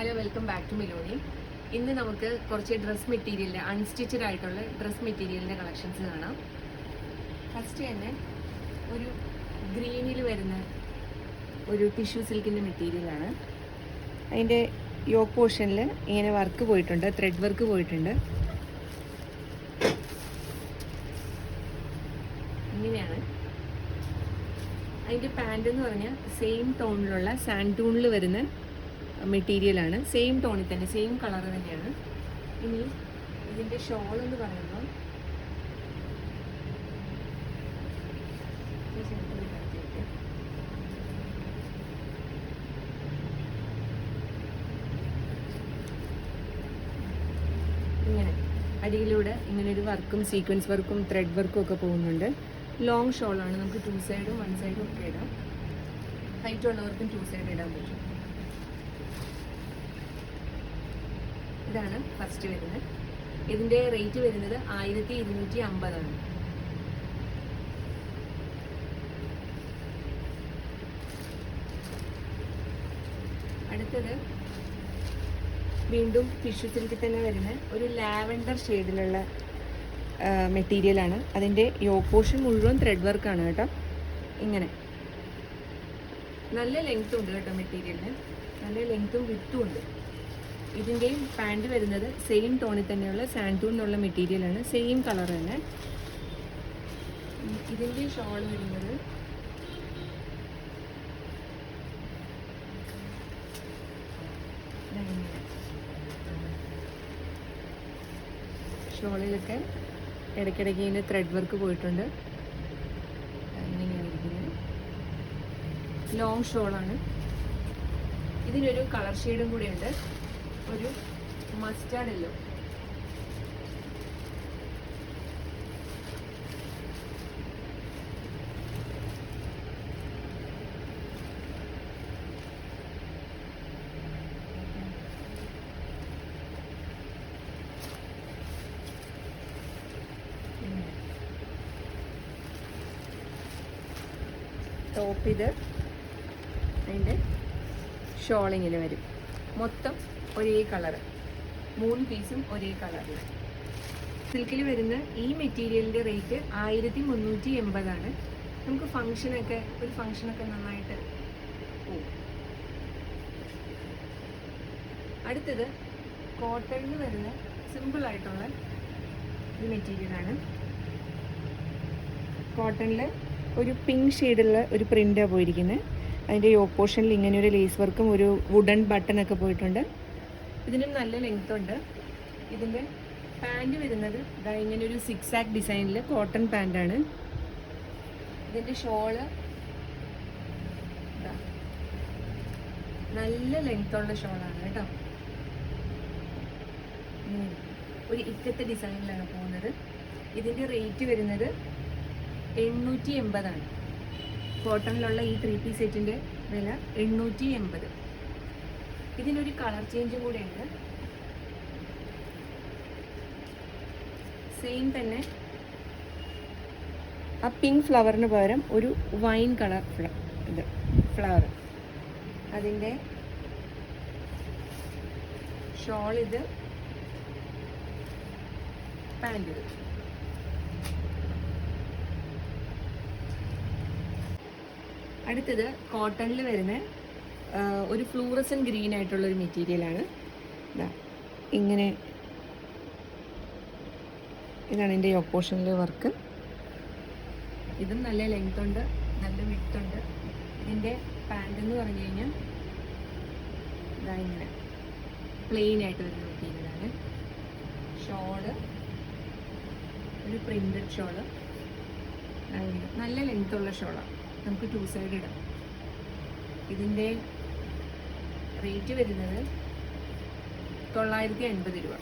Hello, welcome back to Miloni. ഇന്ന് നമുക്ക് കുറച്ച് ഡ്രസ് മെറ്റീരിയലിൻ്റെ അൺസ്റ്റിച്ചഡ് ആയിട്ടുള്ള ഡ്രസ് മെറ്റീരിയലിൻ്റെ കളക്ഷൻസ് കാണാം. ഫസ്റ്റ് തന്നെ ഒരു ഗ്രീനിൽ വരുന്ന ഒരു ടിഷ്യൂ സിൽക്കിൻ്റെ മെറ്റീരിയലാണ്. അതിൻ്റെ യോക്ക് പോർഷനിൽ ഇങ്ങനെ വർക്ക് പോയിട്ടുണ്ട്, ത്രെഡ് വർക്ക് പോയിട്ടുണ്ട്. ഇങ്ങനെയാണ് അതിൻ്റെ പാൻറ് എന്ന് പറഞ്ഞാൽ സെയിം ടോണിലുള്ള സാൻഡ് ടൂണിൽ വരുന്ന മെറ്റീരിയലാണ്. സെയിം ടോണിൽ തന്നെ, സെയിം കളർ തന്നെയാണ്. ഇനി ഇതിൻ്റെ ഷോൾ എന്ന് പറയുമ്പോൾ ഇങ്ങനെ അടിയിലൂടെ ഇങ്ങനെ ഒരു വർക്കും സീക്വൻസ് വർക്കും ത്രെഡ് വർക്കും ഒക്കെ പോകുന്നുണ്ട്. ലോങ് ഷോളാണ്. നമുക്ക് 2 സൈഡും 1 സൈഡും ഒക്കെ ഇടാം. ഹൈറ്റ് ഉള്ളവർക്കും 2 സൈഡ് ഇടാൻ പറ്റും. ഇതാണ് ഫസ്റ്റ് വരുന്നത്. ഇതിൻ്റെ റേറ്റ് വരുന്നത് 1250 ആണ്. അടുത്തത് വീണ്ടും ടിഷ്യൂ സിൽക്കിൽ തന്നെ വരുന്ന ഒരു ലാവൻഡർ ഷെയ്ഡിലുള്ള മെറ്റീരിയലാണ്. അതിൻ്റെ യോക്ക് പോർഷൻ മുഴുവൻ ത്രെഡ് വർക്കാണ് കേട്ടോ. ഇങ്ങനെ നല്ല ലെങ്ത്തും ഉണ്ട് കേട്ടോ മെറ്റീരിയലിന്. നല്ല ലെങ്ത്തും വിത്തും ഉണ്ട്. ഇതിൻ്റെയും പാൻറ് വരുന്നത് സെയിം ടോണിൽ തന്നെയുള്ള സാൻഡ് ടൂൺ എന്നുള്ള മെറ്റീരിയലാണ്. സെയിം കളർ തന്നെ. ഇതിൻ്റെ ഷോൾ വരുന്നത് ഷോളിലൊക്കെ ഇടയ്ക്കിടയ്ക്ക് ഇതിൻ്റെ ത്രെഡ് വർക്ക് പോയിട്ടുണ്ട്. ഇങ്ങനെയാണ് ഇരിക്കുന്നത്. ലോങ് ഷോളാണ്. ഇതിനൊരു കളർ ഷെയ്ഡും കൂടെ ഉണ്ട്, ഒരു മസ്റ്റാർഡ് യെല്ലോ. ടോപ്പ് ഇത് അതിൻ്റെ ഷോളിങ്ങിൽ വരും. മൊത്തം ഒരേ കളറ്, 3 പീസും ഒരേ കളറിൽ. സിൽക്കിൽ വരുന്ന ഈ മെറ്റീരിയലിൻ്റെ റേറ്റ് 1380 ആണ്. നമുക്ക് ഒരു ഫങ്ഷനൊക്കെ നന്നായിട്ട് പോകും. അടുത്തത് കോട്ടണിൽ വരുന്ന സിമ്പിളായിട്ടുള്ള ഒരു മെറ്റീരിയലാണ്. കോട്ടണിൽ ഒരു പിങ്ക് ഷെയ്ഡുള്ള ഒരു പ്രിൻ്റാണ് പോയിരിക്കുന്നത്. അതിൻ്റെ യോക്ക് പോർഷനിൽ ഇങ്ങനെ ഒരു ലേസ് വർക്കും ഒരു വുഡൻ ബട്ടണൊക്കെ പോയിട്ടുണ്ട്. ഇതിനും നല്ല ലെങ്ത് ഉണ്ട്. ഇതിൻ്റെ പാൻറ് വരുന്നത് ഇങ്ങനെ ഒരു 6 ആക്ക് ഡിസൈനിൽ കോട്ടൺ പാൻറ്റാണ്. ഇതിൻ്റെ ഷോള് നല്ല ലെങ്ത്തുള്ള ഷോളാണ് കേട്ടോ. ഒരു ഇക്കത്തെ ഡിസൈനിലാണ് പോകുന്നത്. ഇതിൻ്റെ റേറ്റ് വരുന്നത് 880 ആണ്. കോട്ടണിലുള്ള ഈ 3 പീസ് സെറ്റിൻ്റെ വില 880. ഇതിനൊരു കളർ ചേഞ്ചും കൂടെ ഉണ്ട്. സെയിം തന്നെ ആ പിങ്ക് ഫ്ലവറിന് പകരം ഒരു വൈൻ കളർ ഫ്ലവർ. അതിൻ്റെ ഷോൾ ഇത്, പാൻറ് ഇത്. അടുത്തത് കോട്ടണിൽ വരുന്ന ഒരു ഫ്ലൂറസൻ ഗ്രീൻ ആയിട്ടുള്ളൊരു മെറ്റീരിയലാണ്. ഇങ്ങനെ ഇതാണ് എൻ്റെ യോക്ക് പോർഷനിലെ വർക്ക്. ഇതും നല്ല ലെങ്ത് ഉണ്ട്, നല്ല വിഡ്ത്ത് ഉണ്ട്. ഇതിൻ്റെ പാൻറ് എന്ന് പറഞ്ഞു കഴിഞ്ഞാൽ ഇങ്ങനെ പ്ലെയിൻ ആയിട്ട് വരുന്ന മെറ്റീരിയലാണ്. ഷോള് ഒരു പ്രിൻറ്റഡ് ഷോള്, നല്ല ലെങ്ത്തുള്ള ഷോളാണ്. നമുക്ക് 2 സൈഡ് ഇടാം. ഇതിൻ്റെ റേറ്റ് വരുന്നത് 980 രൂപ.